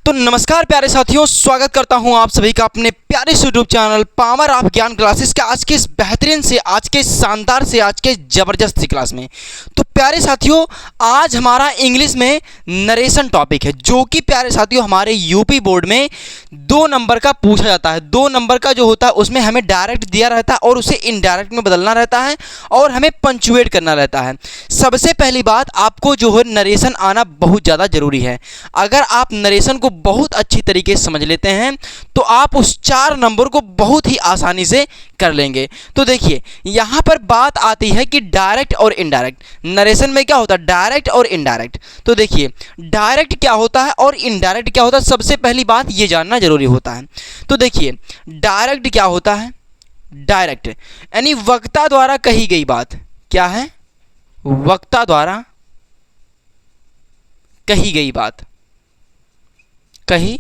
तो नमस्कार प्यारे साथियों, स्वागत करता हूं आप सभी का अपने प्यारे यूट्यूब चैनल पावर ऑफ ज्ञान क्लासेस के आज के इस बेहतरीन से, आज के शानदार से, आज के ज़बरदस्त सी क्लास में। तो प्यारे साथियों, आज हमारा इंग्लिश में नरेशन टॉपिक है, जो कि प्यारे साथियों हमारे यूपी बोर्ड में 2 नंबर का पूछा जाता है। 2 नंबर का जो होता है उसमें हमें डायरेक्ट दिया रहता है और उसे इनडायरेक्ट में बदलना रहता है और हमें पंचुएट करना रहता है। सबसे पहली बात, आपको जो है नरेशन आना बहुत ज़्यादा ज़रूरी है। अगर आप नरेशन को बहुत अच्छी तरीके से समझ लेते हैं तो आप उस 4 नंबर को बहुत ही आसानी से कर लेंगे। तो देखिए, यहाँ पर बात आती है कि डायरेक्ट और इनडायरेक्ट। नरेशन में क्या होता है? डायरेक्ट और इनडायरेक्ट। तो देखिए, डायरेक्ट क्या होता है और इनडायरेक्ट क्या होता है, सबसे पहली बात ये जानना जरूरी होता है। तो देखिए, डायरेक्ट क्या होता है? डायरेक्ट यानी वक्ता द्वारा कही गई बात। क्या है? वक्ता द्वारा कही गई बात। कही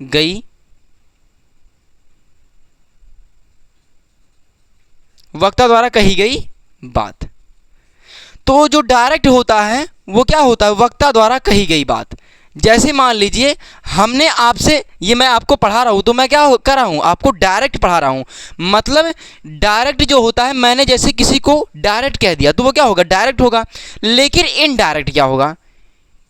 गई वक्ता द्वारा कही गई बात। तो जो डायरेक्ट होता है वो क्या होता है? वक्ता द्वारा कही गई बात। जैसे मान लीजिए हमने आपसे, ये मैं आपको पढ़ा रहा हूँ तो मैं क्या कर रहा हूँ? आपको डायरेक्ट पढ़ा रहा हूँ। मतलब डायरेक्ट जो होता है, मैंने जैसे किसी को डायरेक्ट कह दिया तो वो क्या होगा? डायरेक्ट होगा। लेकिन इनडायरेक्ट क्या होगा?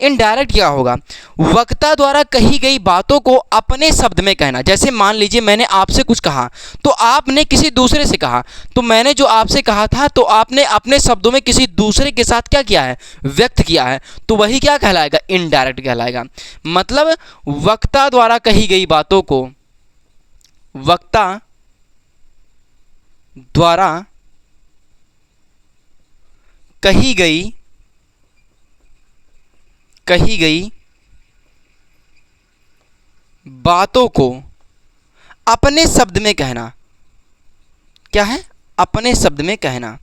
इनडायरेक्ट क्या होगा? वक्ता द्वारा कही गई बातों को अपने शब्द में कहना। जैसे मान लीजिए मैंने आपसे कुछ कहा तो आपने किसी दूसरे से कहा, तो मैंने जो आपसे कहा था तो आपने अपने शब्दों में किसी दूसरे के साथ क्या किया है? व्यक्त किया है। तो वही क्या कहलाएगा? इनडायरेक्ट कहलाएगा। मतलब वक्ता द्वारा कही गई बातों को, वक्ता द्वारा कही गई बातों को अपने शब्द में कहना। क्या है? अपने शब्द में कहना।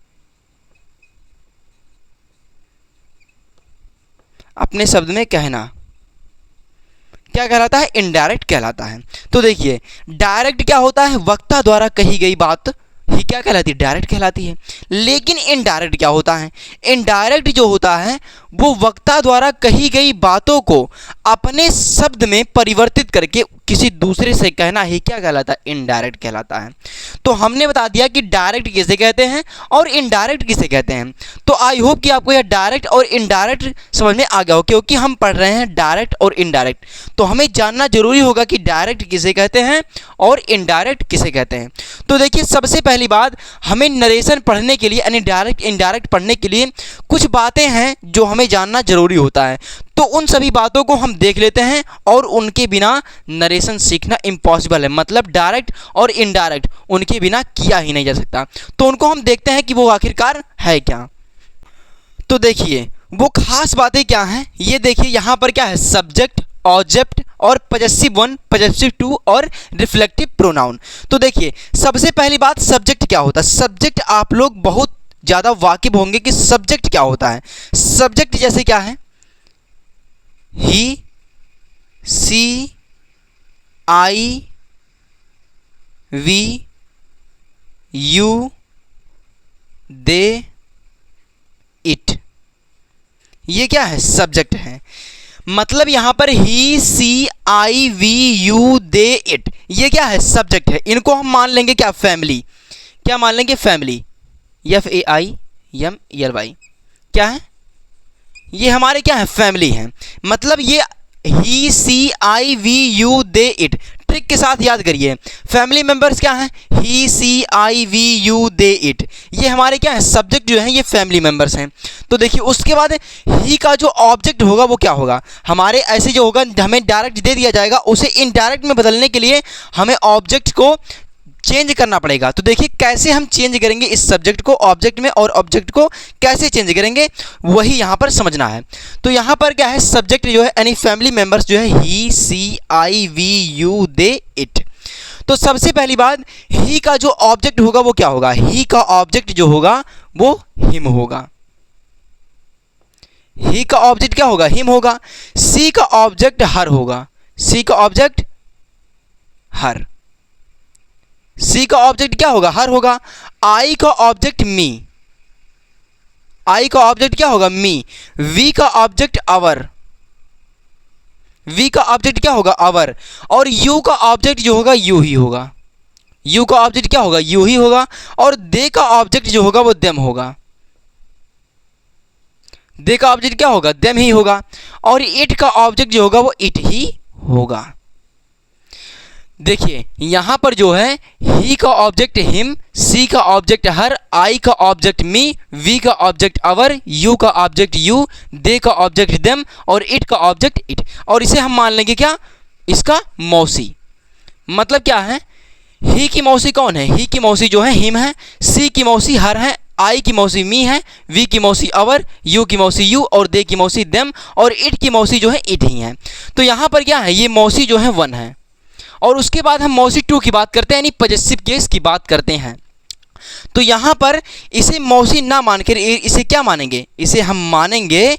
अपने शब्द में कहना क्या कहलाता है? इनडायरेक्ट कहलाता है। तो देखिए, डायरेक्ट क्या होता है? वक्ता द्वारा कही गई बात ही क्या कहलाती है? डायरेक्ट कहलाती है। लेकिन इनडायरेक्ट क्या होता है? इनडायरेक्ट जो होता है वो वक्ता द्वारा कही गई बातों को अपने शब्द में परिवर्तित करके किसी दूसरे से कहना ही क्या कहलाता है? इनडायरेक्ट कहलाता है। तो हमने बता दिया कि डायरेक्ट किसे कहते हैं और इनडायरेक्ट किसे कहते हैं। तो आई होप कि आपको यह डायरेक्ट और इनडायरेक्ट समझ में आ गया हो, क्योंकि हम पढ़ रहे हैं डायरेक्ट और इनडायरेक्ट। तो हमें जानना जरूरी होगा कि डायरेक्ट किसे कहते हैं और इनडायरेक्ट किसे कहते हैं। तो देखिए, सबसे पहली बात, हमें नरेशन पढ़ने के लिए यानी डायरेक्ट इनडायरेक्ट पढ़ने के लिए कुछ बातें हैं जो हमें जानना जरूरी होता है। तो उन सभी बातों को हम देख लेते हैं, और उनके बिना नरेशन सीखना इम्पॉसिबल है। मतलब डायरेक्ट और इनडायरेक्ट उनके बिना किया ही नहीं जा सकता। तो उनको हम देखते हैं कि वो आखिरकार है क्या। तो देखिए, वो खास बातें क्या हैं, ये देखिए। यहाँ पर क्या है? सब्जेक्ट, ऑब्जेक्ट और पजेसिव 1, पजेसिव 2 और रिफ्लेक्टिव प्रोनाउन। तो देखिए, सबसे पहली बात, सब्जेक्ट क्या होता है? सब्जेक्ट आप लोग बहुत ज़्यादा वाकिफ होंगे कि सब्जेक्ट क्या होता है। सब्जेक्ट जैसे क्या है? ही, she, I, we, you, they, it. ये क्या है? सब्जेक्ट है। मतलब यहां पर ही, she, I, we, you, they, it, ये क्या है? सब्जेक्ट है। इनको हम मान लेंगे क्या? फैमिली। क्या मान लेंगे? फैमिली। FAIMLY क्या है? ये हमारे क्या है? फैमिली है। मतलब ये he, she, I, we, you, they, it, trick के साथ याद करिए। फैमिली मेंबर्स क्या हैं? He, she, I, we, you, they, it, ये हमारे क्या है? सब्जेक्ट जो है, ये फैमिली मेंबर्स हैं। तो देखिए, उसके बाद ही का जो ऑब्जेक्ट होगा वो क्या होगा? हमारे ऐसे जो होगा, हमें डायरेक्ट दे दिया जाएगा, उसे इनडायरेक्ट में बदलने के लिए हमें ऑब्जेक्ट को चेंज करना पड़ेगा। तो देखिए, कैसे हम चेंज करेंगे इस सब्जेक्ट को ऑब्जेक्ट में, और ऑब्जेक्ट को कैसे चेंज करेंगे वही यहाँ पर समझना है। तो यहाँ पर क्या है? सब्जेक्ट जो है यानी फैमिली मेंबर्स जो है, ही, she, I, we, you, they, it. तो सबसे पहली बात, ही का जो ऑब्जेक्ट होगा वो क्या होगा? ही का ऑब्जेक्ट जो होगा वो हिम होगा। ही का ऑब्जेक्ट क्या होगा? हिम होगा। सी का ऑब्जेक्ट हर होगा। सी का ऑब्जेक्ट हर। सी का ऑब्जेक्ट क्या होगा? हर होगा। आई का ऑब्जेक्ट मी। आई का ऑब्जेक्ट क्या होगा? मी। वी का ऑब्जेक्ट आवर। वी का ऑब्जेक्ट क्या होगा, आवर, और यू का ऑब्जेक्ट जो होगा यू ही होगा। यू का ऑब्जेक्ट क्या होगा, यू ही होगा, और दे का ऑब्जेक्ट जो होगा वो देम होगा। दे का ऑब्जेक्ट क्या होगा, देम ही होगा, और इट का ऑब्जेक्ट जो होगा वो इट ही होगा। देखिए यहां पर जो है ही का ऑब्जेक्ट हिम, सी का ऑब्जेक्ट हर, आई का ऑब्जेक्ट मी, वी का ऑब्जेक्ट अवर, यू का ऑब्जेक्ट यू, दे का ऑब्जेक्ट देम, और इट का ऑब्जेक्ट इट। और इसे हम मान लेंगे क्या, इसका मौसी। मतलब क्या है, ही की मौसी कौन है, ही की मौसी जो है हिम है, सी की मौसी हर है, आई की मौसी मी है, वी की मौसी अवर, यू की मौसी यू, और दे की मौसी देम, और इट की मौसी जो है इट ही है। तो यहाँ पर क्या है, ये मौसी जो है वन है। और उसके बाद हम मौसी टू की बात करते हैं, यानी पॉजेसिव केस की बात करते हैं। तो यहाँ पर इसे मौसी ना मानकर इसे क्या मानेंगे, इसे हम मानेंगे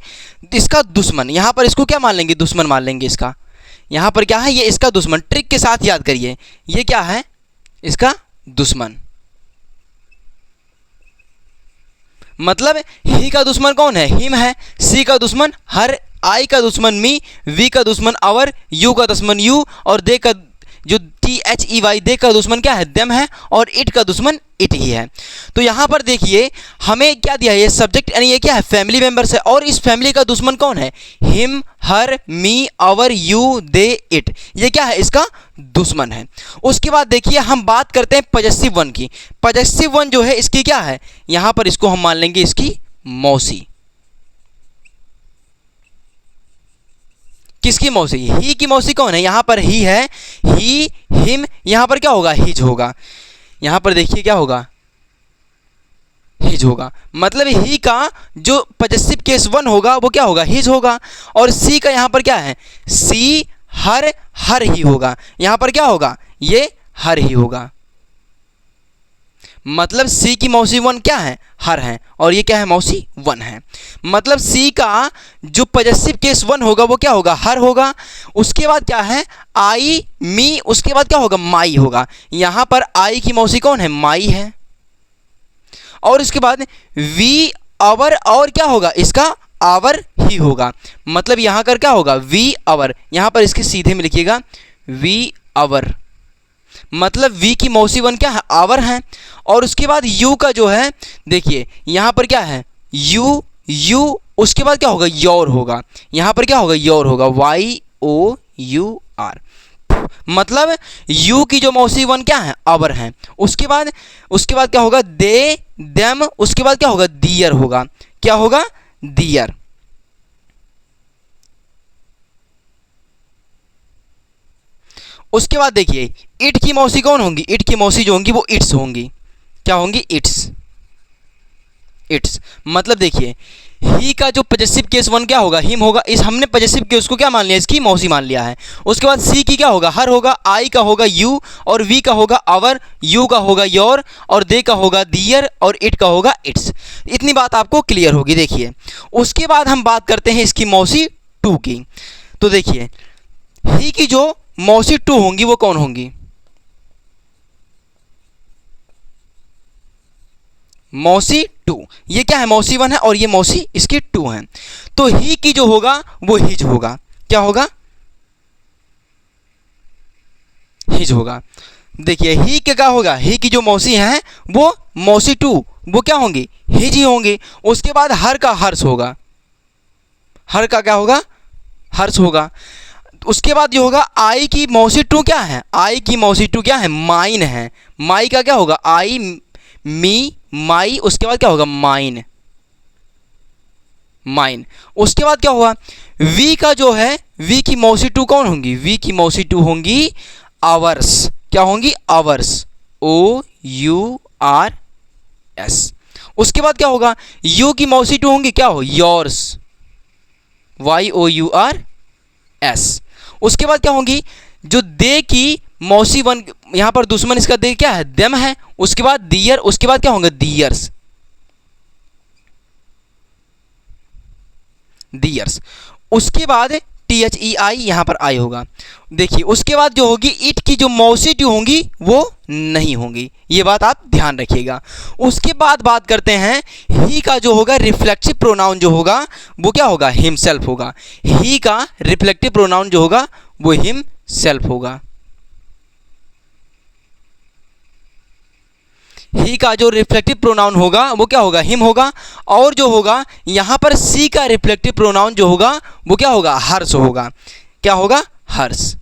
इसका दुश्मन। यहाँ पर इसको क्या मान लेंगे, दुश्मन मान लेंगे इसका। यहाँ पर क्या है, ये इसका दुश्मन। ट्रिक के साथ याद करिए, ये क्या है, इसका दुश्मन। मतलब ही का दुश्मन कौन है, हिम है, सी का दुश्मन हर, आई का दुश्मन मी, वी का दुश्मन अवर, यू का दुश्मन यू, और दे का जो THEY दे का दुश्मन क्या है, देम है, और इट का दुश्मन इट ही है। तो यहाँ पर देखिए हमें क्या दिया है, ये सब्जेक्ट यानी ये क्या है, फैमिली मेंबर्स है, और इस फैमिली का दुश्मन कौन है, him her me our you they it, ये क्या है, इसका दुश्मन है। उसके बाद देखिए हम बात करते हैं पॉजेसिव वन की। पॉजेसिव वन जो है इसकी क्या है, यहाँ पर इसको हम मान लेंगे इसकी मौसी। किसकी मौसी, ही की मौसी कौन है, यहाँ पर ही है, ही हिम, यहाँ पर क्या होगा, हिज होगा। यहाँ पर देखिए क्या होगा, हिज होगा। मतलब ही का जो पॉजेसिव केस वन होगा वो क्या होगा, हिज होगा। और सी का यहाँ पर क्या है, सी हर, हर ही होगा। यहाँ पर क्या होगा, ये हर ही होगा। मतलब सी की मौसी वन क्या है, हर है, और ये क्या है, मौसी वन है। मतलब सी का जो पॉजेसिव केस वन होगा वो क्या होगा, हर होगा। उसके बाद क्या है, आई मी, उसके बाद क्या होगा, माई होगा। यहाँ पर आई की मौसी कौन है, माई है। और उसके बाद वी अवर, और क्या होगा, इसका आवर ही होगा। मतलब यहाँ कर क्या होगा, वी अवर, यहाँ पर इसके सीधे में लिखिएगा वी अवर। मतलब वी की मौसी वन क्या है, आवर है। और उसके बाद यू का जो है देखिए यहाँ पर क्या है, यू यू, उसके बाद क्या होगा, योर होगा। यहाँ पर क्या होगा, योर होगा, YOUR। मतलब यू की जो मौसी वन क्या है, आवर है। उसके बाद क्या होगा, दे देम, उसके बाद क्या होगा, दियर होगा। क्या होगा, दियर। उसके बाद देखिए इट की मौसी कौन होंगी, इट की मौसी जो होंगी वो इट्स होंगी। क्या होंगी, इट्स, इट्स। मतलब देखिए ही का जो पॉजेसिव केस वन क्या होगा, हिम होगा। इस हमने पॉजेसिव केस को क्या मान लिया, इसकी मौसी मान लिया है। उसके बाद सी की क्या होगा, हर होगा, आई का होगा यू, और वी का होगा आवर, यू का होगा योर, और दे का होगा दियर, और इट का होगा इट्स। इतनी बात आपको क्लियर होगी। देखिए उसके बाद हम बात करते हैं इसकी मौसी टू की। तो देखिए ही की जो मौसी टू होंगी वो कौन होंगी, मौसी टू। ये क्या है, मौसी वन है, और ये मौसी इसकी टू है। तो ही की जो होगा वो हिज होगा। क्या होगा, हिज होगा। देखिए ही के क्या होगा, ही की जो मौसी है वो मौसी टू, वो क्या होंगी, हिज ही होंगी। उसके बाद हर का हर्ष होगा, हर का क्या होगा, हर्ष होगा। उसके बाद जो होगा आई की मौसी टू क्या है, आई की मौसी टू क्या है, माइन है। माई का क्या होगा, आई मी माई, उसके बाद क्या होगा, माइन, माइन। उसके बाद क्या होगा, वी का जो है, वी की मौसी टू कौन होंगी, वी की मौसी टू होंगी आवर्स। क्या होंगी, आवर्स, OURS। उसके बाद क्या होगा, यू की मौसी टू होंगी क्या हो, योर्स, YOURS। उसके बाद क्या होंगी, जो दे की मौसी वन, यहां पर दुश्मन इसका दे क्या है, देम है। उसके बाद दियर, उसके बाद क्या होंगे, दियर्स, दियर्स। उसके बाद THEI, यहाँ पर आई होगा। देखिए उसके बाद जो होगी इट की जो मौसी टू होंगी वो नहीं होंगी, ये बात आप ध्यान रखिएगा। उसके बाद बात करते हैं ही का जो होगा रिफ्लेक्सिव प्रोनाउन जो होगा वो क्या होगा, हिमसेल्फ होगा। ही का रिफ्लेक्टिव प्रोनाउन जो होगा वो हिमसेल्फ होगा। ही का जो रिफ्लेक्टिव प्रोनाउन होगा वो क्या होगा, हिम होगा। और जो होगा यहाँ पर सी का रिफ्लेक्टिव प्रोनाउन जो होगा वो क्या होगा, हर्ष होगा। क्या होगा, हर्ष,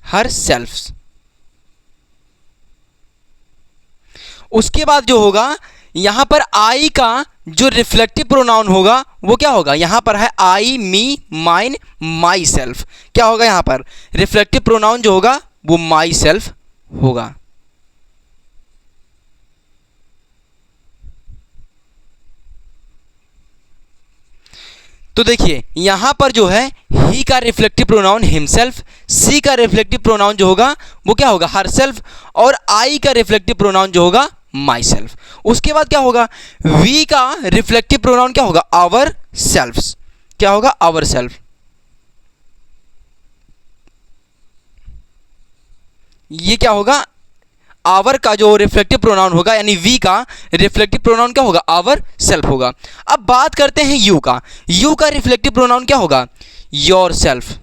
हर सेल्फ। उसके बाद जो होगा यहाँ पर आई का जो रिफ्लेक्टिव प्रोनाउन होगा वो क्या होगा, यहाँ पर है आई, मी, माइन, माई सेल्फ। क्या होगा यहाँ पर रिफ्लेक्टिव प्रोनाउन जो होगा वो माई सेल्फ होगा। तो देखिए यहाँ पर जो है ही का रिफ्लेक्टिव प्रोनाउन हिमसेल्फ, सी का रिफ्लेक्टिव प्रोनाउन जो होगा वो क्या होगा, हर सेल्फ, और आई का रिफ्लेक्टिव प्रोनाउन जो होगा माई सेल्फ। उसके बाद क्या होगा, वी का रिफ्लेक्टिव प्रोनाउन क्या होगा, आवर सेल्फ्स। क्या होगा, आवर सेल्फ। ये क्या होगा, आवर का जो रिफ्लेक्टिव प्रोनाउन होगा यानी वी का रिफ्लेक्टिव प्रोनाउन क्या होगा, आवर सेल्फ होगा। अब बात करते हैं यू का। यू का रिफ्लेक्टिव प्रोनाउन क्या होगा, योर सेल्फ।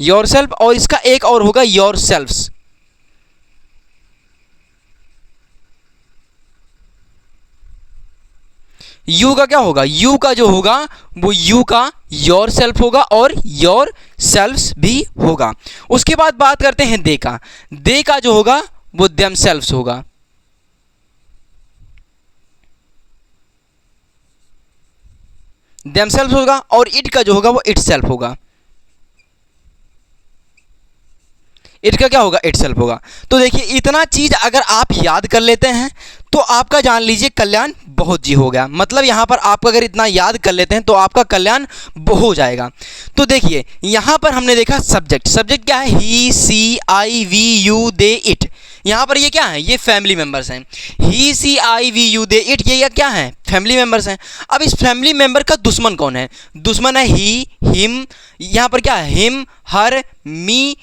योर सेल्फ, और इसका एक और होगा योर सेल्फ्स। यू का क्या होगा, यू का जो होगा वो यू का योर सेल्फ होगा और योर सेल्फ्स भी होगा। उसके बाद बात करते हैं दे का। दे का जो होगा वो देम सेल्फ्स होगा। देम सेल्फ्स होगा, और इट का जो होगा वो इट सेल्फ होगा। इट का क्या होगा, इट सेल्फ होगा। तो देखिए इतना चीज अगर आप याद कर लेते हैं तो आपका जान लीजिए कल्याण बहुत जी हो गया। मतलब यहाँ पर आप अगर इतना याद कर लेते हैं तो आपका कल्याण हो जाएगा। तो देखिए यहाँ पर हमने देखा सब्जेक्ट। सब्जेक्ट क्या है, ही, she, I, we, you, they, it. यहाँ पर ये क्या है, ये फैमिली मेंबर्स हैं। He, she, I, we, you, they, it, ये क्या है, फैमिली मेंबर्स हैं। अब इस फैमिली मेंबर का दुश्मन कौन है, दुश्मन है ही, हिम। यहाँ पर क्या है, him, her, me,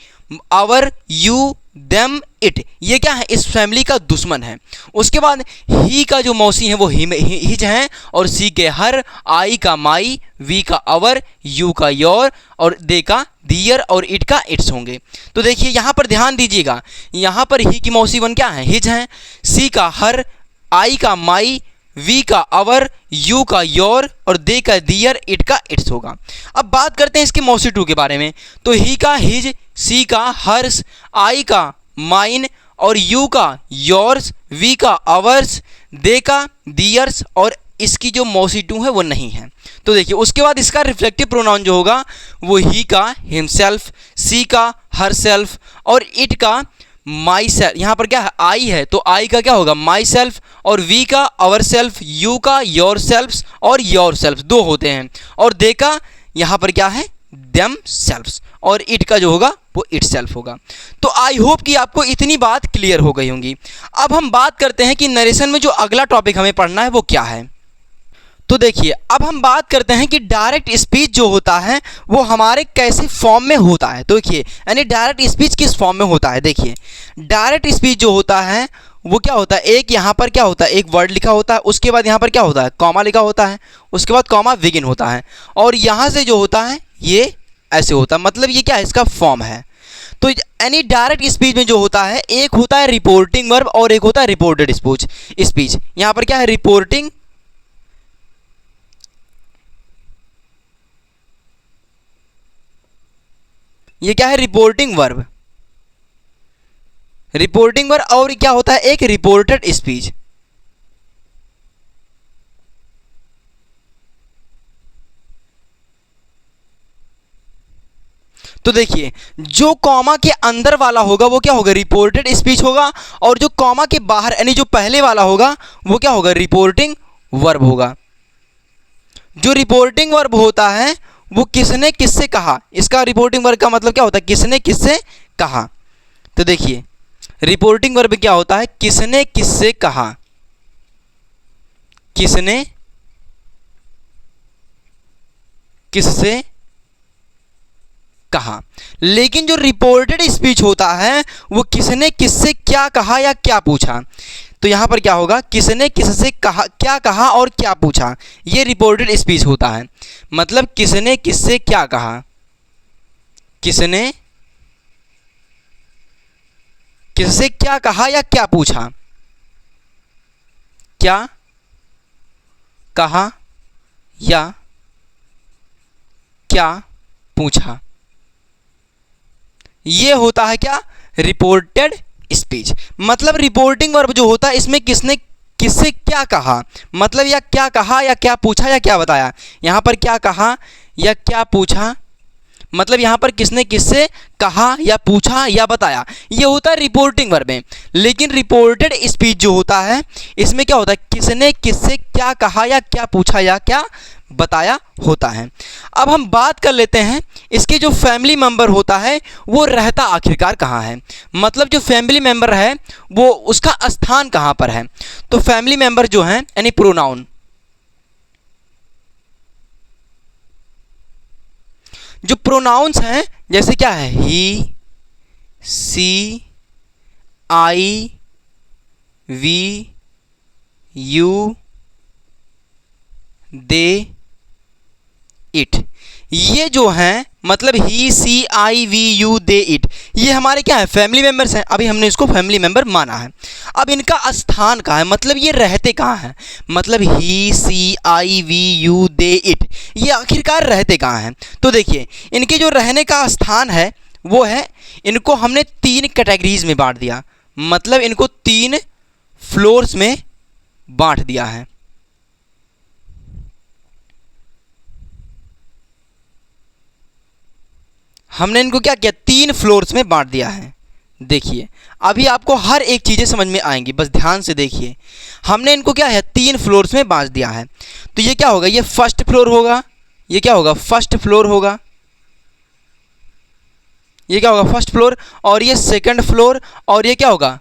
our, you, them, it, ये क्या है, इस फैमिली का दुश्मन है। उसके बाद ही का जो मौसी है वो हिज हैं, और सी के हर, आई का माई, वी का आवर, यू का योर, और दे का दियर, और इट का इट्स होंगे। तो देखिए यहाँ पर ध्यान दीजिएगा, यहाँ पर ही की मौसी वन क्या है, हिज हैं, सी का हर, आई का माई, वी का आवर, यू का योर, और दे का दियर, इट का इट्स होगा। अब बात करते हैं इसके मौसी टू के बारे में। तो ही का हिज, सी का हर्स, आई का माइन, और यू का योर्स, वी का आवर्स, दे का दियर्स, और इसकी जो मौसी टू है वो नहीं है। तो देखिए उसके बाद इसका रिफ्लेक्टिव प्रोनाउन जो होगा वो ही का हिमसेल्फ, सी का हर सेल्फ, और इट का माई सेल्फ। यहाँ पर क्या है, आई है, तो आई का क्या होगा, माई सेल्फ, और वी का आवर सेल्फ, यू का योर सेल्फ्स, और योर सेल्फ दो होते हैं, और दे का यहाँ पर क्या है, देम सेल्फ्स, और इट का जो होगा वो इट सेल्फ होगा। तो आई होप कि आपको इतनी बात क्लियर हो गई होंगी। अब हम बात करते हैं कि नरेशन में जो अगला टॉपिक हमें पढ़ना है वो क्या है। तो देखिए अब हम बात करते हैं कि डायरेक्ट स्पीच जो होता है वो हमारे कैसे फॉर्म में होता है। तो देखिए यानी डायरेक्ट स्पीच किस फॉर्म में होता है। देखिए डायरेक्ट स्पीच जो होता है वो क्या होता है, एक यहाँ पर क्या होता है, एक वर्ड लिखा होता है, उसके बाद यहाँ पर क्या होता है, कॉमा लिखा होता है, उसके बाद कॉमा बिगिन होता है, और यहाँ से जो होता है ये ऐसे होता है। मतलब ये क्या है, इसका फॉर्म है। तो एनी डायरेक्ट स्पीच में जो होता है एक होता है रिपोर्टिंग वर्ब और एक होता है रिपोर्टेड स्पीच। यहाँ पर क्या है, रिपोर्टिंग, ये क्या है, रिपोर्टिंग वर्ब। रिपोर्टिंग वर्ब और क्या होता है, एक रिपोर्टेड स्पीच। तो देखिए जो कॉमा के अंदर वाला होगा वो क्या होगा, रिपोर्टेड स्पीच होगा, और जो कॉमा के बाहर यानी जो पहले वाला होगा वो क्या होगा, रिपोर्टिंग वर्ब होगा। जो रिपोर्टिंग वर्ब होता है वो किसने किससे कहा, इसका रिपोर्टिंग वर्ब का मतलब क्या होता है, किसने किससे कहा। तो देखिए रिपोर्टिंग वर्ब क्या होता है, किसने किससे कहा, किसने किससे कहा। लेकिन जो रिपोर्टेड स्पीच होता है वो किसने किससे क्या कहा या क्या पूछा। तो यहां पर क्या होगा, किसने किससे कहा, क्या कहा और क्या पूछा, ये रिपोर्टेड स्पीच होता है। मतलब किसने किससे क्या कहा, किसने किससे क्या कहा या क्या पूछा, क्या कहा या क्या पूछा, ये होता है क्या, रिपोर्टेड स्पीच। मतलब रिपोर्टिंग वर्ब जो होता है इसमें किसने किससे क्या कहा, मतलब या क्या कहा या क्या पूछा या क्या बताया। यहाँ पर क्या कहा या क्या पूछा, मतलब यहाँ पर किसने किससे कहा या पूछा या बताया, ये होता है रिपोर्टिंग वर्ब में। लेकिन रिपोर्टेड स्पीच जो होता है इसमें क्या होता है, किसने किससे क्या कहा या क्या पूछा या क्या बताया होता है। अब हम बात कर लेते हैं इसके जो फैमिली मेंबर होता है वो रहता आखिरकार कहाँ है। मतलब जो फैमिली मेंबर है वो उसका स्थान कहाँ पर है। तो फैमिली मेंबर जो है यानी प्रोनाउन, जो प्रोनाउंस हैं जैसे क्या है, ही, she, I, we, you, they, it, ये जो हैं मतलब ही, she, I, we, you, they, it, ये हमारे क्या है, फैमिली मेंबर्स हैं। अभी हमने इसको फैमिली मेंबर माना है। अब इनका स्थान कहाँ है, मतलब ये रहते कहाँ हैं। मतलब ही, she, I, we, you, they, it, ये आखिरकार रहते कहाँ हैं। तो देखिए इनके जो रहने का स्थान है वो है, इनको हमने 3 कैटेगरीज में बांट दिया। मतलब इनको 3 फ्लोर्स में बांट दिया है। हमने इनको क्या किया, 3 फ्लोर्स में बांट दिया है। देखिए अभी आपको हर एक चीज़ें समझ में आएंगी, बस ध्यान से देखिए। हमने इनको क्या है 3 फ्लोर्स में बांट दिया है। तो ये क्या होगा, ये फर्स्ट फ्लोर होगा, ये क्या होगा, फर्स्ट फ्लोर होगा, ये क्या होगा, फर्स्ट फ्लोर, और ये सेकंड फ्लोर, और ये क्या होगा,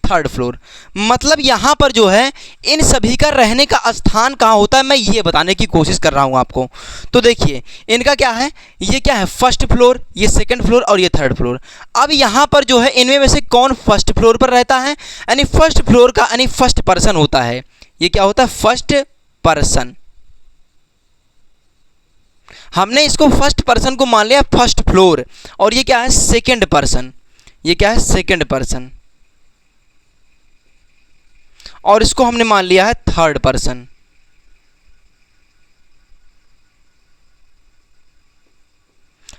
थर्ड फ्लोर। मतलब यहाँ पर जो है इन सभी का रहने का स्थान कहाँ होता है, मैं ये बताने की कोशिश कर रहा हूँ आपको। तो देखिए इनका क्या है, ये क्या है, फर्स्ट फ्लोर, ये सेकंड फ्लोर और ये थर्ड फ्लोर। अब यहाँ पर जो है इनमें में से कौन फर्स्ट फ्लोर पर रहता है, यानी फर्स्ट फ्लोर का यानी फर्स्ट पर्सन होता है। ये क्या होता है, फर्स्ट पर्सन। हमने इसको फर्स्ट पर्सन को मान लिया फर्स्ट फ्लोर, और ये क्या है, सेकंड पर्सन, ये क्या है, सेकंड पर्सन, और इसको हमने मान लिया है थर्ड पर्सन।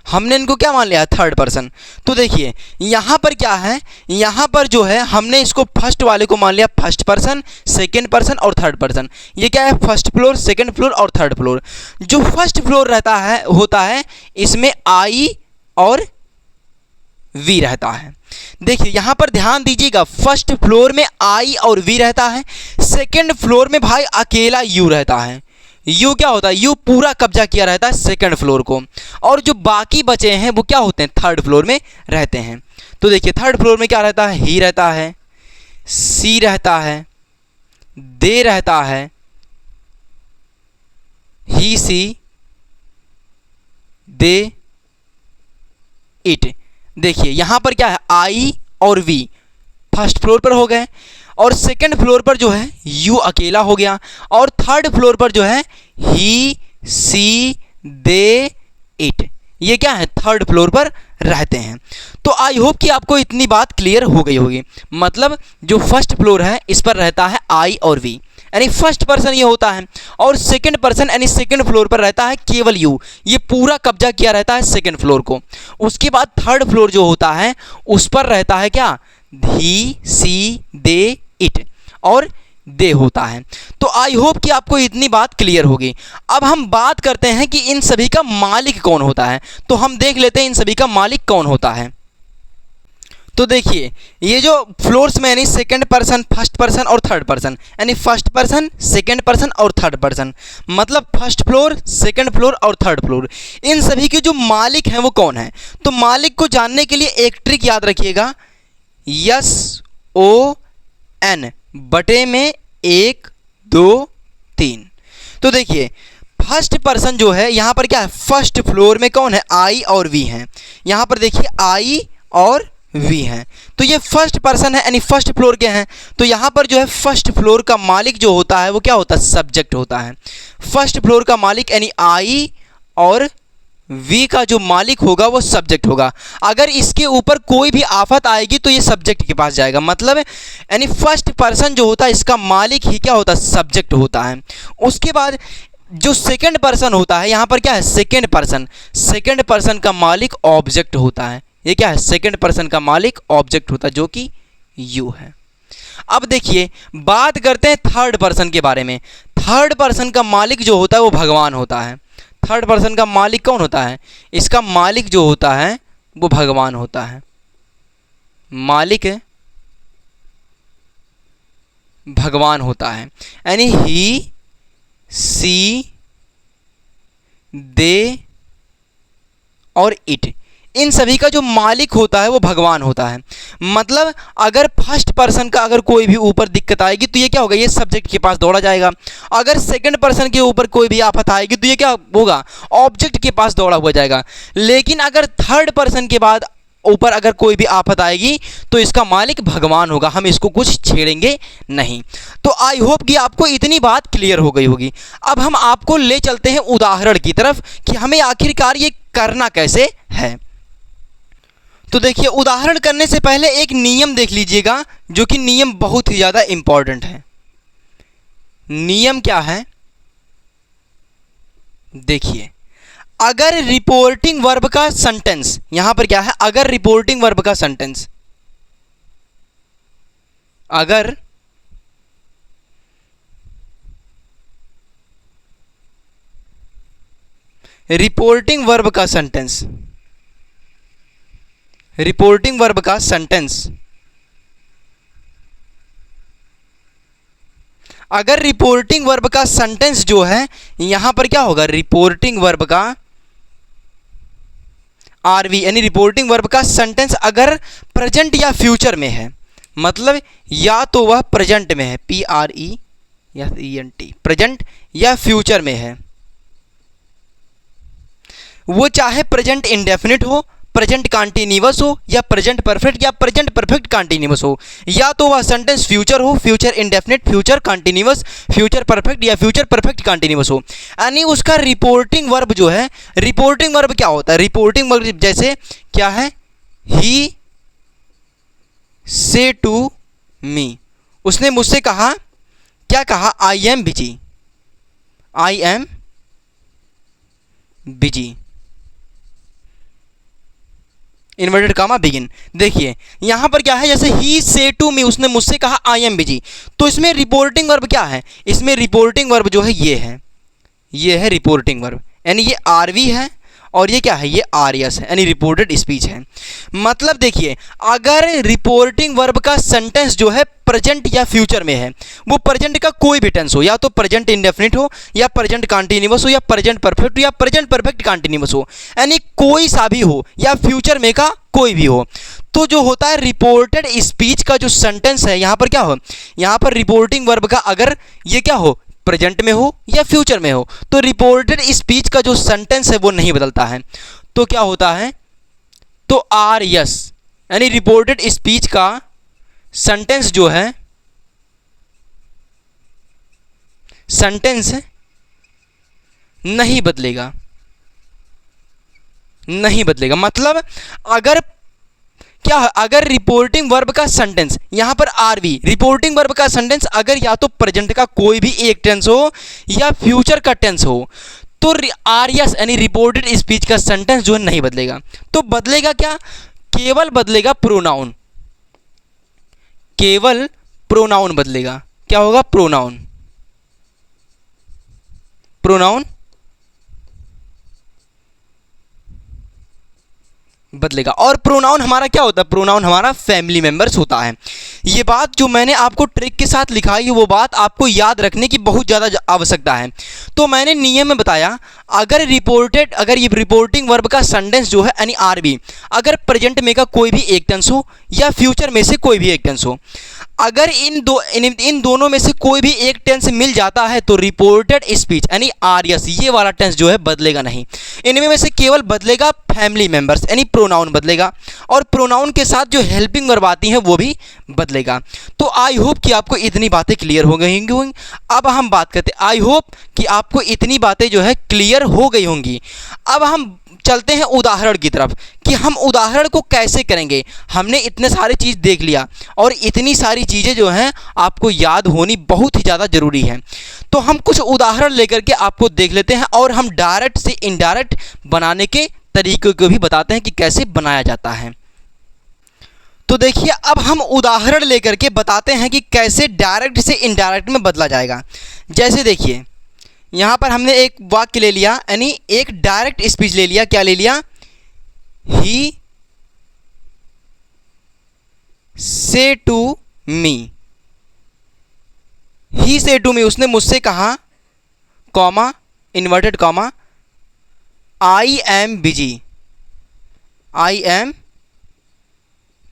हमने इनको क्या मान लिया है, थर्ड पर्सन। तो देखिए यहां पर क्या है, यहां पर जो है हमने इसको फर्स्ट वाले को मान लिया फर्स्ट पर्सन, सेकंड पर्सन और थर्ड पर्सन। ये क्या है, फर्स्ट फ्लोर, सेकंड फ्लोर और थर्ड फ्लोर। जो फर्स्ट फ्लोर रहता है होता है इसमें आई और वी रहता है। देखिए यहां पर ध्यान दीजिएगा, फर्स्ट फ्लोर में आई और वी रहता है, सेकंड फ्लोर में भाई अकेला यू रहता है। यू क्या होता है, यू पूरा कब्जा किया रहता है सेकंड फ्लोर को, और जो बाकी बचे हैं वो क्या होते हैं, थर्ड फ्लोर में रहते हैं। तो देखिए थर्ड फ्लोर में क्या रहता है, ही रहता है, सी रहता है, दे रहता है, ही, सी, दे, इट। देखिए यहां पर क्या है, आई और वी फर्स्ट फ्लोर पर हो गए, और सेकंड फ्लोर पर जो है यू अकेला हो गया, और थर्ड फ्लोर पर जो है ही, सी, दे, इट, ये क्या है, थर्ड फ्लोर पर रहते हैं। तो आई होप कि आपको इतनी बात क्लियर हो गई होगी। मतलब जो फर्स्ट फ्लोर है इस पर रहता है आई और वी, यानी फर्स्ट पर्सन ये होता है, और सेकंड पर्सन यानी सेकंड फ्लोर पर रहता है केवल यू, ये पूरा कब्जा किया रहता है सेकंड फ्लोर को। उसके बाद थर्ड फ्लोर जो होता है उस पर रहता है क्या, ही, सी, दे, इट, और दे होता है। तो आई होप कि आपको इतनी बात क्लियर होगी। अब हम बात करते हैं कि इन सभी का मालिक कौन होता है। तो हम देख लेते हैं इन सभी का मालिक कौन होता है। तो देखिए ये जो फ्लोर्स में यानी सेकंड पर्सन, फर्स्ट पर्सन और थर्ड पर्सन, यानी फर्स्ट पर्सन, सेकंड पर्सन और थर्ड पर्सन, मतलब फर्स्ट फ्लोर, सेकंड फ्लोर और थर्ड फ्लोर, इन सभी के जो मालिक हैं वो कौन है। तो मालिक को जानने के लिए एक ट्रिक याद रखिएगा, SON बटे में 1 2 3। तो देखिए फर्स्ट पर्सन जो है यहाँ पर क्या है, फर्स्ट फ्लोर में कौन है, आई और वी हैं। यहाँ पर देखिए आई और वी हैं, तो ये फर्स्ट पर्सन है यानी फर्स्ट फ्लोर के हैं। तो यहाँ पर जो है फर्स्ट फ्लोर का मालिक जो होता है वो क्या होता है, सब्जेक्ट होता है। फर्स्ट फ्लोर का मालिक यानी आई और वी का जो मालिक होगा वो सब्जेक्ट होगा। अगर इसके ऊपर कोई भी आफत आएगी तो ये सब्जेक्ट के पास जाएगा, मतलब यानी फर्स्ट पर्सन जो होता है इसका मालिक ही क्या होता है, सब्जेक्ट होता है। उसके बाद जो सेकंड पर्सन होता है यहाँ पर क्या है, सेकंड पर्सन का मालिक ऑब्जेक्ट होता है। ये क्या है, सेकंड पर्सन का मालिक ऑब्जेक्ट होता है जो कि यू है। अब देखिए बात करते हैं थर्ड पर्सन के बारे में। थर्ड पर्सन का मालिक जो होता है वो भगवान होता है। थर्ड पर्सन का मालिक कौन होता है, इसका मालिक जो होता है वो भगवान होता है। मालिक भगवान होता है, यानी ही सी दे और इट, इन सभी का जो मालिक होता है वो भगवान होता है। मतलब अगर फर्स्ट पर्सन का अगर कोई भी ऊपर दिक्कत आएगी तो ये क्या होगा, ये सब्जेक्ट के पास दौड़ा जाएगा। अगर सेकंड पर्सन के ऊपर कोई भी आफत आएगी तो ये क्या होगा, ऑब्जेक्ट के पास दौड़ा हुआ जाएगा। लेकिन अगर थर्ड पर्सन के बाद ऊपर अगर कोई भी आफत आएगी तो इसका मालिक भगवान होगा, हम इसको कुछ छेड़ेंगे नहीं। तो आई होप कि आपको इतनी बात क्लियर हो गई होगी। अब हम आपको ले चलते हैं उदाहरण की तरफ कि हमें आखिरकार ये करना कैसे है। तो देखिए उदाहरण करने से पहले एक नियम देख लीजिएगा, जो कि नियम बहुत ही ज़्यादा इंपॉर्टेंट है। नियम क्या है, देखिए अगर रिपोर्टिंग वर्ब का सेंटेंस, यहां पर क्या है, अगर रिपोर्टिंग वर्ब का सेंटेंस, अगर रिपोर्टिंग वर्ब का सेंटेंस, रिपोर्टिंग वर्ब का सेंटेंस, अगर रिपोर्टिंग वर्ब का सेंटेंस जो है यहां पर क्या होगा, रिपोर्टिंग वर्ब का आरवी यानी रिपोर्टिंग वर्ब का सेंटेंस अगर प्रेजेंट या फ्यूचर में है, मतलब या तो वह प्रेजेंट में है, PRESENT, प्रेजेंट या फ्यूचर में है, वो चाहे प्रेजेंट इंडेफिनिट हो, प्रेजेंट कंटीन्यूअस हो, या प्रेजेंट परफेक्ट या प्रेजेंट परफेक्ट कंटीन्यूअस हो, या तो वह सेंटेंस फ्यूचर हो, future indefinite, future continuous, future perfect या फ्यूचर परफेक्ट कंटीन्यूअस हो, यानी उसका रिपोर्टिंग वर्ब जो है, रिपोर्टिंग वर्ब क्या होता है, रिपोर्टिंग वर्ब जैसे क्या है, ही से टू मी, उसने मुझसे कहा, क्या कहा, I am busy, I am busy, inverted comma begin. देखिए यहां पर क्या है, जैसे ही से टू मी, उसने मुझसे कहा आई एम बिजी, तो इसमें रिपोर्टिंग वर्ब क्या है, इसमें रिपोर्टिंग वर्ब जो है ये है रिपोर्टिंग वर्ब, यानी ये आरवी है और ये क्या है, ये आरएस है, यानी रिपोर्टेड स्पीच है। मतलब देखिए अगर रिपोर्टिंग वर्ब का सेंटेंस जो है प्रेजेंट या फ्यूचर में है, वो प्रेजेंट का कोई भी टेंस हो, या तो प्रेजेंट इंडेफिनिट हो, या प्रेजेंट कंटीन्यूअस हो, या प्रेजेंट परफेक्ट हो, या प्रेजेंट परफेक्ट कंटीन्यूअस हो, यानी कोई सा भी हो, या फ्यूचर में का कोई भी हो, तो जो होता है रिपोर्टेड स्पीच का जो सेंटेंस है यहाँ पर क्या हो, यहाँ पर रिपोर्टिंग वर्ब का अगर ये क्या हो, प्रेजेंट में हो या फ्यूचर में हो, तो रिपोर्टेड स्पीच का जो सेंटेंस है वो नहीं बदलता है। तो क्या होता है, तो आर यस यानी रिपोर्टेड स्पीच का सेंटेंस जो है, सेंटेंस नहीं बदलेगा, नहीं बदलेगा। मतलब अगर क्या है, अगर रिपोर्टिंग वर्ब का सेंटेंस यहां पर आरवी, रिपोर्टिंग वर्ब का सेंटेंस अगर या तो प्रेजेंट का कोई भी एक टेंस हो या फ्यूचर का टेंस हो, तो आरएस यानी रिपोर्टेड स्पीच का सेंटेंस जो है नहीं बदलेगा। तो बदलेगा क्या, केवल बदलेगा प्रोनाउन, केवल प्रोनाउन बदलेगा। क्या होगा, प्रोनाउन, प्रोनाउन बदलेगा। और प्रोनाउन हमारा क्या होता है, प्रोनाउन हमारा फैमिली मेंबर्स होता है। ये बात जो मैंने आपको ट्रिक के साथ लिखाई है वो बात आपको याद रखने की बहुत ज़्यादा आवश्यकता है। तो मैंने नियम में बताया अगर ये रिपोर्टिंग वर्ब का सेंटेंस जो है यानी आरबी, अगर प्रेजेंट में का कोई भी एक टेंस हो या फ्यूचर में से कोई भी एक टेंस हो, अगर इन दोनों में से कोई भी एक टेंस मिल जाता है तो रिपोर्टेड स्पीच यानी आरएस ये वाला टेंस जो है बदलेगा नहीं। इनमें से केवल बदलेगा फैमिली मेंबर्स यानी प्रोनाउन बदलेगा, और प्रोनाउन के साथ जो हेल्पिंग वर्ब आती हैं वो भी बदलेगा। तो आई होप कि आपको इतनी बातें क्लियर हो गई होंगी। अब हम बात करते हैं, आई होप कि आपको इतनी बातें जो है क्लियर हो गई होंगी। अब हम चलते हैं उदाहरण की तरफ कि हम उदाहरण को कैसे करेंगे। हमने इतने सारी चीज़ देख लिया और इतनी सारी चीज़ें जो हैं आपको याद होनी बहुत ही ज़्यादा ज़रूरी है। तो हम कुछ उदाहरण लेकर के आपको देख लेते हैं और हम डायरेक्ट से इनडायरेक्ट बनाने के तरीके को भी बताते हैं कि कैसे बनाया जाता है। तो देखिए, अब हम उदाहरण लेकर के बताते हैं कि कैसे डायरेक्ट से इनडायरेक्ट में बदला जाएगा। जैसे देखिए, यहाँ पर हमने एक वाक्य ले लिया यानी एक डायरेक्ट स्पीच ले लिया। क्या ले लिया? ही say to me, he say to मी, उसने मुझसे कहा, comma inverted comma, I am busy, I am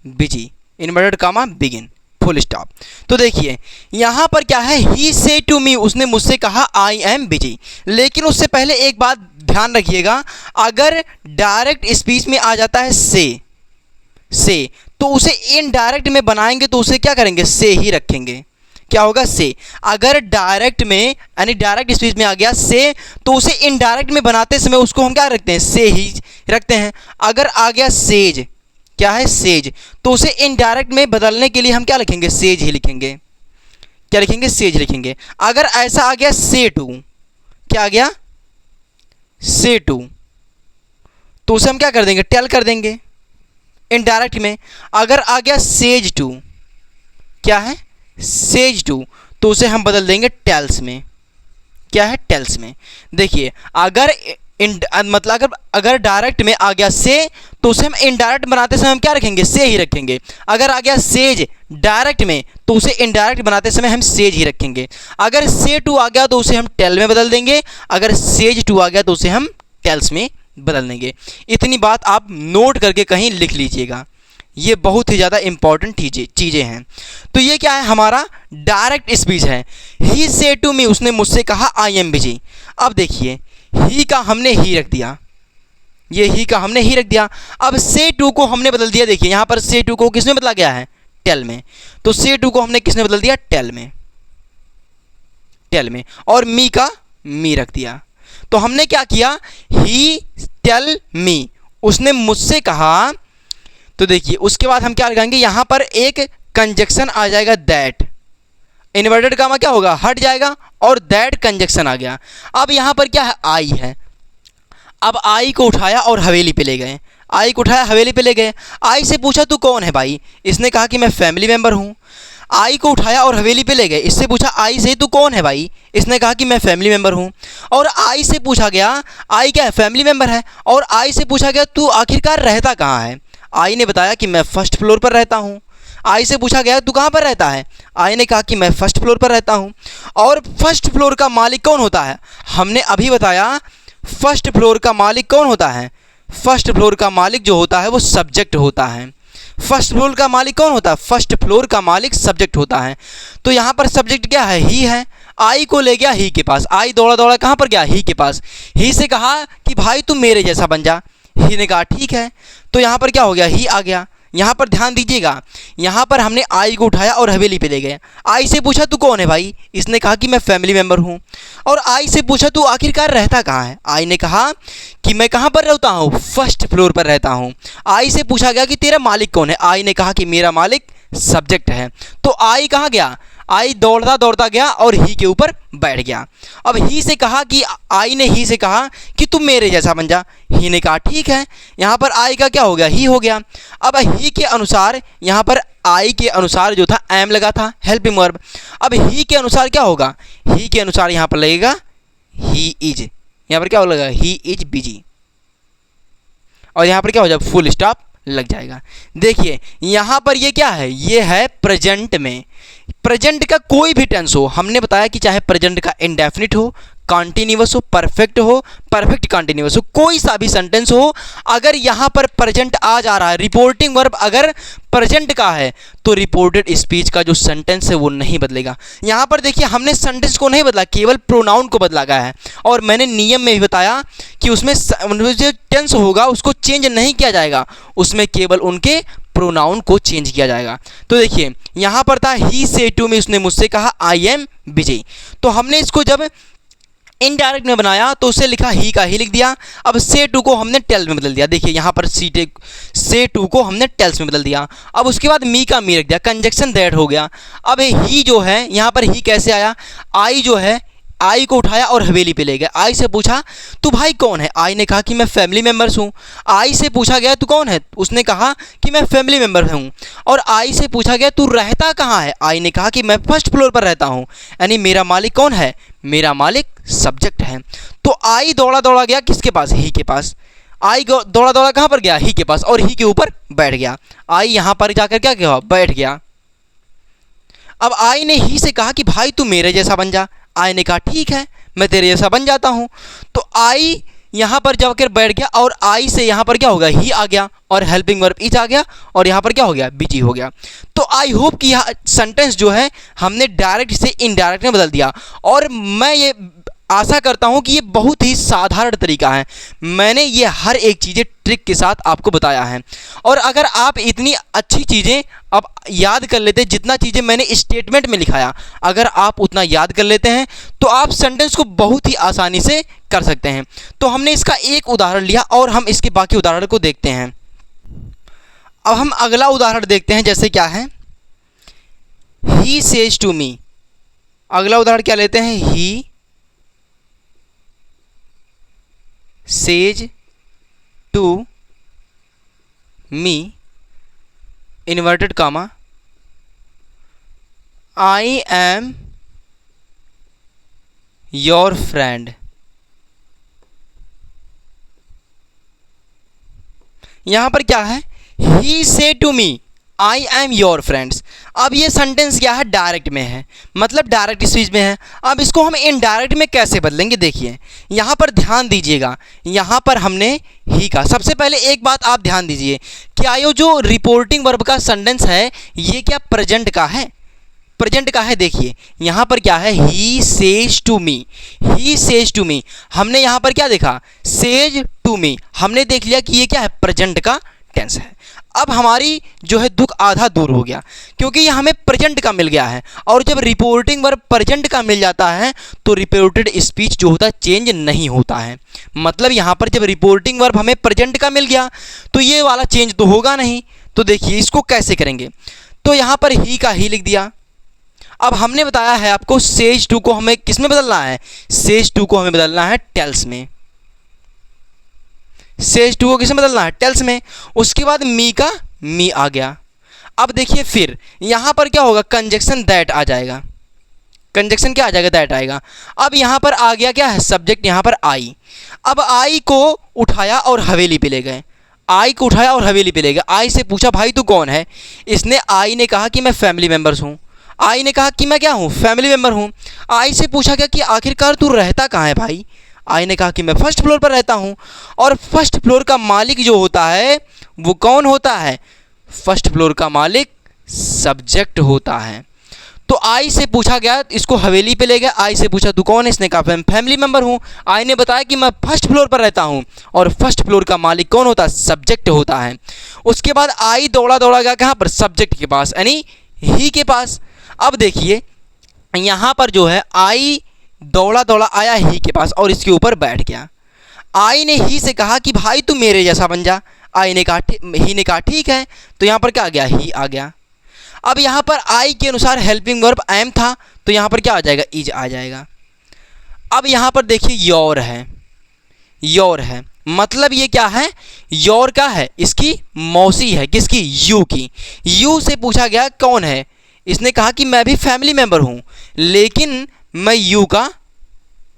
busy inverted comma begin full stop. तो देखिए यहाँ पर क्या है, ही से टू मी, उसने मुझसे कहा आई एम बिजी। लेकिन उससे पहले एक बात ध्यान रखिएगा, अगर डायरेक्ट स्पीच में आ जाता है से तो उसे इनडायरेक्ट में बनाएंगे तो उसे क्या करेंगे? से ही रखेंगे। क्या होगा? से। अगर डायरेक्ट में यानी डायरेक्ट स्पीच में आ गया से तो उसे इनडायरेक्ट में बनाते समय उसको हम क्या रखते हैं? से ही रखते हैं। अगर आ गया सेज, क्या है? सेज, तो उसे इनडायरेक्ट में बदलने के लिए हम क्या लिखेंगे? सेज ही लिखेंगे। क्या लिखेंगे? सेज लिखेंगे। अगर ऐसा आ गया से टू, क्या आ गया? से टू, तो उसे हम क्या कर देंगे? टेल कर देंगे इनडायरेक्ट में। अगर आ गया सेज टू, क्या है? सेज टू, तो उसे हम बदल देंगे टेल्स में। क्या है? टेल्स में। देखिए अगर मतलब अगर डायरेक्ट में आ गया से तो उसे हम इनडायरेक्ट बनाते समय हम क्या रखेंगे? से ही रखेंगे। अगर आ गया सेज डायरेक्ट में तो उसे इनडायरेक्ट बनाते समय हम सेज ही रखेंगे। अगर से टू आ गया तो उसे हम टेल में बदल देंगे। अगर सेज टू आ गया तो उसे हम टेल्स में बदल देंगे। इतनी बात आप नोट करके कहीं लिख लीजिएगा, ये बहुत ही ज़्यादा इंपॉर्टेंट चीज़ें हैं। तो ये क्या है? हमारा डायरेक्ट स्पीच है। ही से टू मी, उसने मुझसे कहा आई एम बिजी। अब देखिए ही का हमने ही रख दिया, ये ही का हमने ही रख दिया। अब से टू को हमने बदल दिया। देखिए यहाँ पर से टू को किसमें बदला गया है? टेल में। तो से टू को हमने किसमें बदल दिया? टेल में। टेल में। और मी का मी रख दिया। तो हमने क्या किया? ही टेल मी, उसने मुझसे कहा। तो देखिए उसके बाद हम क्या लगाएंगे? यहाँ पर एक कंजक्शन आ जाएगा दैट, इन्वर्टेड कामा क्या होगा? हट जाएगा और दैट कंजक्शन आ गया। अब यहाँ पर क्या है? आई है। अब आई को उठाया और हवेली पे ले गए। आई को उठाया हवेली पे ले गए। आई से पूछा तू कौन है भाई? इसने कहा कि मैं फैमिली मेम्बर हूँ। आई को उठाया और हवेली पे ले गए। इससे पूछा आई से तू कौन है भाई? इसने कहा कि मैं फैमिली मेम्बर हूँ। और आई से पूछा गया, आई क्या है? फैमिली मेम्बर है। और आई से पूछा गया तू आखिरकार रहता कहाँ है? आई ने बताया कि मैं फर्स्ट फ्लोर पर रहता हूँ। आई से पूछा गया तू कहाँ पर रहता है? आई ने कहा कि मैं फर्स्ट फ्लोर पर रहता हूँ। और फर्स्ट फ्लोर का मालिक कौन होता है? हमने अभी बताया फर्स्ट फ्लोर का मालिक कौन होता है? फर्स्ट फ्लोर का मालिक जो होता है वो सब्जेक्ट होता है। फर्स्ट फ्लोर का मालिक कौन होता है? फर्स्ट फ्लोर का मालिक सब्जेक्ट होता है। तो यहाँ पर सब्जेक्ट क्या है? ही है। आई को ले गया ही के पास। आई दौड़ा दौड़ा कहाँ पर गया? ही के पास। ही से कहा कि भाई तू मेरे जैसा बन जा। ही ने कहा ठीक है। तो यहाँ पर क्या हो गया? ही आ गया। यहाँ पर ध्यान दीजिएगा, यहाँ पर हमने आई को उठाया और हवेली पे ले गए। आई से पूछा तू कौन है भाई? इसने कहा कि मैं फैमिली मेम्बर हूँ। और आई से पूछा तू आखिरकार रहता कहाँ है? आई ने कहा कि मैं कहाँ पर रहता हूँ? फर्स्ट फ्लोर पर रहता हूँ। आई से पूछा गया कि तेरा मालिक कौन है? आई ने कहा कि मेरा मालिक सब्जेक्ट है। तो आई कहाँ गया? आई दौड़ता दौड़ता गया और ही के ऊपर बैठ गया। अब ही से कहा कि आई ने ही से कहा कि तुम मेरे जैसा बन जा। ही ने कहा ठीक है। यहाँ पर आई का क्या हो गया? ही हो गया। अब ही के अनुसार यहाँ पर आई के अनुसार जो था एम लगा था, हेल्पिंग वर्ब। अब ही के अनुसार क्या होगा? ही के अनुसार यहाँ पर लगेगा ही इज। यहाँ पर क्या हो लगेगा? He is busy. और यहाँ पर क्या हो जाएगा? फुल स्टॉप लग जाएगा। देखिए यहाँ पर ये क्या है? ये है प्रेजेंट में। प्रेजेंट का कोई भी टेंस हो, हमने बताया कि चाहे प्रेजेंट का इंडेफिनिट हो, कॉन्टिन्यूअस हो, परफेक्ट हो, परफेक्ट कॉन्टिन्यूअस हो, कोई सा भी सेंटेंस हो, अगर यहाँ पर प्रेजेंट आ जा रहा है, रिपोर्टिंग वर्ब अगर प्रेजेंट का है, तो रिपोर्टेड स्पीच का जो सेंटेंस है वो नहीं बदलेगा। यहाँ पर देखिए हमने सेंटेंस को नहीं बदला, केवल प्रोनाउन को बदला गया है। और मैंने नियम में भी बताया कि उसमें जो टेंस होगा उसको चेंज नहीं किया जाएगा, उसमें केवल उनके प्रोनाउन को चेंज किया जाएगा। तो देखिए यहाँ पर था ही से टू मी, उसने मुझसे कहा आई एम विजय। तो हमने इसको जब इनडायरेक्ट में बनाया तो उसे लिखा ही का ही लिख दिया। अब से टू को हमने टेल में बदल दिया। देखिए यहाँ पर से टू को हमने टेल्स में बदल दिया। अब उसके बाद मी का मी रख दिया, कंजक्शन दैट हो गया। अब ही जो है यहाँ पर ही कैसे आया, आई जो है आई को उठाया और हवेली पे ले गया। आई से पूछा तू भाई कौन है, आई ने कहा कि मैं फैमिली मेम्बर्स हूँ। आई से पूछा गया तू कौन है, उसने कहा कि मैं फैमिली मेम्बर हूँ। और आई से पूछा गया तू रहता कहाँ है, आई ने कहा कि मैं फर्स्ट फ्लोर पर रहता हूँ। यानी मेरा मालिक कौन है, मेरा मालिक सब्जेक्ट है। तो आई दौड़ा दौड़ा गया किसके पास, ही के पास। आई दौड़ा दौड़ा कहाँ पर गया, ही के पास, और ही के ऊपर बैठ गया। आई यहाँ पर जाकर क्या किया, बैठ गया। अब आई ने ही से कहा कि भाई तू मेरे जैसा बन जा। आई ने कहा ठीक है मैं तेरे जैसा बन जाता हूँ। तो आई यहाँ पर जाकर बैठ गया और आई से यहाँ पर क्या होगा, ही आ गया और हेल्पिंग वर्ब इज आ गया और यहाँ पर क्या हो गया, बिजी हो गया। तो आई होप कि यह सेंटेंस जो है हमने डायरेक्ट से इनडायरेक्ट में बदल दिया। और मैं ये आशा करता हूँ कि ये बहुत ही साधारण तरीका है। मैंने ये हर एक चीज़ें ट्रिक के साथ आपको बताया है। और अगर आप इतनी अच्छी चीज़ें अब याद कर लेते, जितना चीज़ें मैंने स्टेटमेंट में लिखाया, अगर आप उतना याद कर लेते हैं तो आप सेंटेंस को बहुत ही आसानी से कर सकते हैं। तो हमने इसका एक उदाहरण लिया और हम इसके बाकी उदाहरण को देखते हैं। अब हम अगला उदाहरण देखते हैं, जैसे क्या है, ही सेज टू मी। अगला उदाहरण क्या लेते हैं, he says to me inverted comma I am your friend. यहां पर क्या है, he say to me I am your friends. अब ये सेंटेंस क्या है, डायरेक्ट में है, मतलब डायरेक्ट स्पीच में है। अब इसको हम इनडायरेक्ट में कैसे बदलेंगे, देखिए यहाँ पर ध्यान दीजिएगा। यहाँ पर हमने ही का, सबसे पहले एक बात आप ध्यान दीजिए, क्या ये जो रिपोर्टिंग वर्ब का सेंटेंस है ये क्या प्रेजेंट का है, प्रेजेंट का है। देखिए यहाँ पर क्या है, he says to me, he says to me. हमने यहाँ पर क्या देखा, सेज टू मी, हमने देख लिया कि ये क्या है, प्रेजेंट का टेंस है। अब हमारी जो है दुख आधा दूर हो गया, क्योंकि ये हमें प्रेजेंट का मिल गया है। और जब रिपोर्टिंग वर्ब प्रेजेंट का मिल जाता है तो रिपोर्टेड स्पीच जो होता है चेंज नहीं होता है। मतलब यहाँ पर जब रिपोर्टिंग वर्ब हमें प्रेजेंट का मिल गया तो ये वाला चेंज तो होगा नहीं। तो देखिए इसको कैसे करेंगे, तो यहाँ पर ही का ही लिख दिया। अब हमने बताया है आपको सेज टू को हमें किस में बदलना है, सेज टू को हमें बदलना है टेल्स में। सेज टू को किस में बदलना है, टेल्स में। उसके बाद मी का मी आ गया। अब देखिए फिर यहाँ पर क्या होगा, कंजक्शन दैट आ जाएगा। कंजक्शन क्या आ जाएगा, दैट आएगा। अब यहाँ पर आ गया क्या है, सब्जेक्ट यहाँ पर आई। अब आई को उठाया और हवेली पे ले गए, आई को उठाया और हवेली पे ले गए। आई से पूछा भाई तू कौन है, इसने आई ने कहा कि मैं फैमिली मेम्बर्स हूँ। आई ने कहा कि मैं क्या हूँ, फैमिली मेम्बर हूँ। आई से पूछा गया कि आखिरकार तू रहता कहाँ है भाई, आई ने कहा कि मैं फर्स्ट फ्लोर पर रहता हूँ। और फर्स्ट फ्लोर का मालिक जो होता है वो कौन होता है, फर्स्ट फ्लोर का मालिक सब्जेक्ट होता है। तो आई से पूछा गया, इसको हवेली पे ले गया। आई से पूछा तू कौन है, इसने कहा मैं फैमिली मेम्बर हूँ। आई ने बताया कि मैं फर्स्ट फ्लोर पर रहता हूँ और फर्स्ट फ्लोर का मालिक कौन होता है, सब्जेक्ट होता है। उसके बाद आई दौड़ा दौड़ा गया कहाँ पर, सब्जेक्ट के पास, यानी ही के पास। अब देखिए यहाँ पर जो है आई दौड़ा दौड़ा आया ही के पास और इसके ऊपर बैठ गया। आई ने ही से कहा कि भाई तू मेरे जैसा बन जा। आई ने कहा, ही ने कहा ठीक है। तो यहाँ पर क्या आ गया, ही आ गया। अब यहाँ पर आई के अनुसार हेल्पिंग वर्ब एम था तो यहाँ पर क्या आ जाएगा, इज आ जाएगा। अब यहाँ पर देखिए योर है, योर है, मतलब ये क्या है, योर का है, इसकी मौसी है, किसकी, यू की। यू से पूछा गया कौन है, इसने कहा कि मैं भी फैमिली मेम्बर हूँ, लेकिन मैं यू का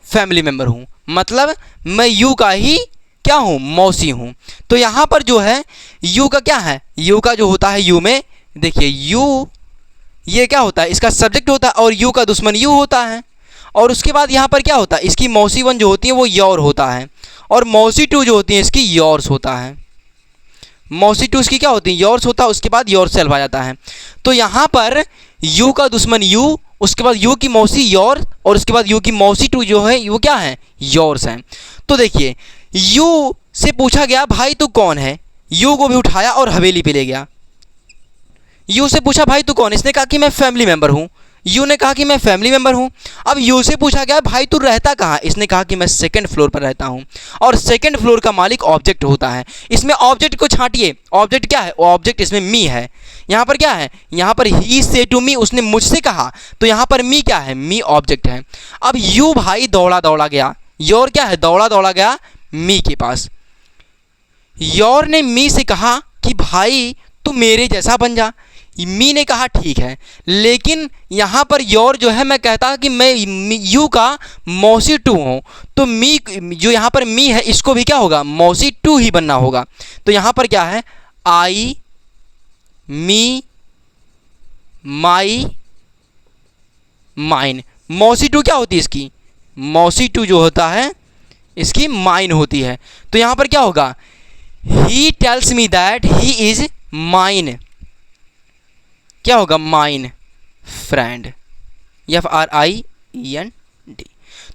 फैमिली मेम्बर हूँ, मतलब मैं यू का ही क्या हूँ, मौसी हूँ। तो यहाँ पर जो है यू का क्या है, यू का जो होता है, यू में देखिए यू ये क्या होता है, इसका सब्जेक्ट होता है और यू का दुश्मन यू होता है। और उसके बाद यहाँ पर क्या होता है, इसकी मौसी वन जो होती है वो योर होता है, और मौसी टू जो होती है इसकी योर्स होता है। मौसी टू इसकी क्या होती है, योर्स होता है, उसके बाद योर सेल्फ आ जाता है। तो यहाँ पर यू का दुश्मन यू, उसके बाद यू की मौसी योर, और उसके बाद यू की मौसी टू जो है वो क्या है, योर्स हैं। तो देखिए यू से पूछा गया भाई तू कौन है, यू को भी उठाया और हवेली पे ले गया। यू से पूछा भाई तू कौन, इसने कहा कि मैं फैमिली मेम्बर हूँ, यू ने कहा कि मैं फैमिली मेम्बर हूँ। अब यू से पूछा गया भाई तू रहता कहाँ, इसने कहा कि मैं सेकंड फ्लोर पर रहता हूँ, और सेकंड फ्लोर का मालिक ऑब्जेक्ट होता है। इसमें ऑब्जेक्ट को छांटिए, ऑब्जेक्ट क्या है, ऑब्जेक्ट इसमें मी है। यहाँ पर क्या है, यहाँ पर ही से टू मी, उसने मुझसे कहा, तो यहाँ पर मी क्या है, मी ऑब्जेक्ट है। अब यू भाई दौड़ा दौड़ा गया, योर क्या है, दौड़ा दौड़ा गया मी के पास। योर ने मी से कहा कि भाई तू मेरे जैसा बन जा, मी ने कहा ठीक है, लेकिन यहाँ पर योर जो है मैं कहता कि मैं यू का मौसी टू हूँ, तो मी जो यहाँ पर मी है इसको भी क्या होगा, मौसी टू ही बनना होगा। तो यहाँ पर क्या है, आई मी माई माइन। मौसी टू क्या होती है इसकी, मौसी टू जो होता है इसकी माइन होती है। तो यहाँ पर क्या होगा, he tells me that he is mine, क्या होगा, माइन फ्रेंड, FRIEND।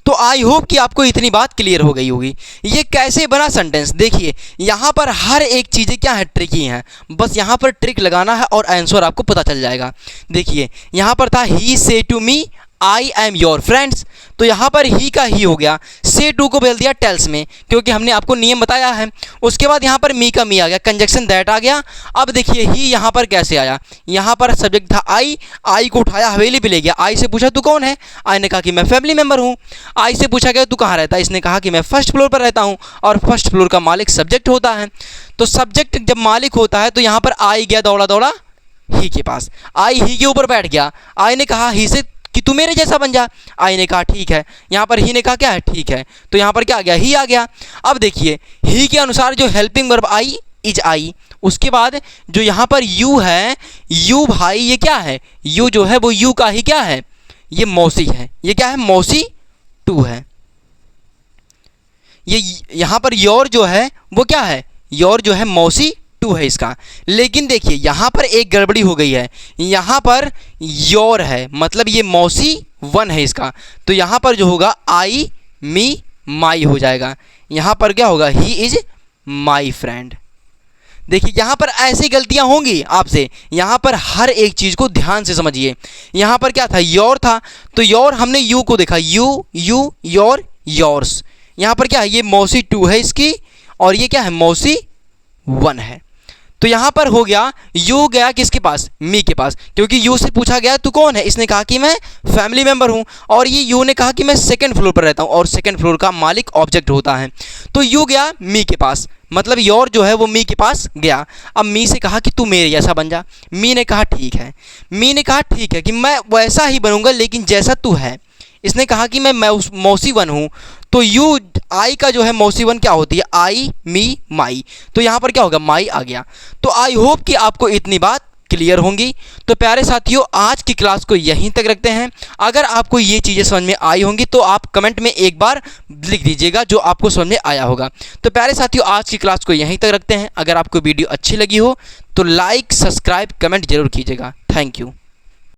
तो आई होप कि आपको इतनी बात क्लियर हो गई होगी। ये कैसे बना सेंटेंस, देखिए यहाँ पर हर एक चीज़ें क्या है, ट्रिकी हैं, बस यहाँ पर ट्रिक लगाना है और आंसर आपको पता चल जाएगा। देखिए यहाँ पर था he say to me I am your friends, तो यहाँ पर ही का ही हो गया, से टू को बदल दिया टेल्स में, क्योंकि हमने आपको नियम बताया है। उसके बाद यहाँ पर मी का मी आ गया, कंजक्शन दैट आ गया। अब देखिए ही यहाँ पर कैसे आया, यहाँ पर सब्जेक्ट था आई, आई को उठाया हवेली पे ले गया। आई से पूछा तू कौन है, आई ने कहा कि मैं फैमिली मेम्बर हूँ। आई से पूछा गया तू कहाँ रहता है, इसने कहा कि मैं फर्स्ट फ्लोर पर रहता हूँ, और फर्स्ट फ्लोर का मालिक सब्जेक्ट होता है। तो सब्जेक्ट जब मालिक होता है तो यहाँ पर आई गया दौड़ा दौड़ा ही के पास, आई ही के ऊपर बैठ गया। आई ने कहा ही से कि तू मेरे जैसा बन जा, आई ने कहा ठीक है, यहाँ पर ही ने कहा क्या है, ठीक है, तो यहाँ पर क्या आ गया, ही आ गया। अब देखिए ही के अनुसार जो helping verb I is I, उसके बाद जो यहाँ पर यू है, यू भाई ये क्या है, यू जो है वो यू का ही क्या है, ये मौसी है, ये क्या है, मौसी टू है। ये यहाँ पर योर जो है वो क्या है, योर जो है मौसी टू है इसका। लेकिन देखिए यहाँ पर एक गड़बड़ी हो गई है, यहाँ पर योर है, मतलब ये मौसी वन है इसका, तो यहाँ पर जो होगा आई मी माई हो जाएगा। यहाँ पर क्या होगा, ही इज माई फ्रेंड। देखिए यहाँ पर ऐसी गलतियाँ होंगी आपसे, यहाँ पर हर एक चीज़ को ध्यान से समझिए। यहाँ पर क्या था, योर था, तो योर हमने यू को देखा, यू यू योर योर्स। यहाँ पर क्या है, ये मौसी टू है इसकी, और ये क्या है, मौसी वन है। तो यहाँ पर हो गया, यू गया किसके पास, मी के पास, क्योंकि यू से पूछा गया तू कौन है, इसने कहा कि मैं फैमिली मेम्बर हूँ, और ये यू ने कहा कि मैं सेकंड फ्लोर पर रहता हूँ, और सेकंड फ्लोर का मालिक ऑब्जेक्ट होता है। तो यू गया मी के पास, मतलब योर जो है वो मी के पास गया। अब मी से कहा कि तू मेरे जैसा बन जा, मी ने कहा ठीक है, मी ने कहा ठीक है कि मैं वैसा ही बनूंगा लेकिन जैसा तू है। इसने कहा कि मैं मौसी वन हूँ, तो यू आई का जो है मौसी वन क्या होती है, आई मी माई, तो यहाँ पर क्या होगा, माई आ गया। तो आई होप कि आपको इतनी बात क्लियर होंगी। तो प्यारे साथियों आज की क्लास को यहीं तक रखते हैं। अगर आपको ये चीज़ें समझ में आई होंगी तो आप कमेंट में एक बार लिख दीजिएगा जो आपको समझ में आया होगा। तो प्यारे साथियों आज की क्लास को यहीं तक रखते हैं। अगर आपको वीडियो अच्छी लगी हो तो लाइक, सब्सक्राइब, कमेंट जरूर कीजिएगा। Thank you.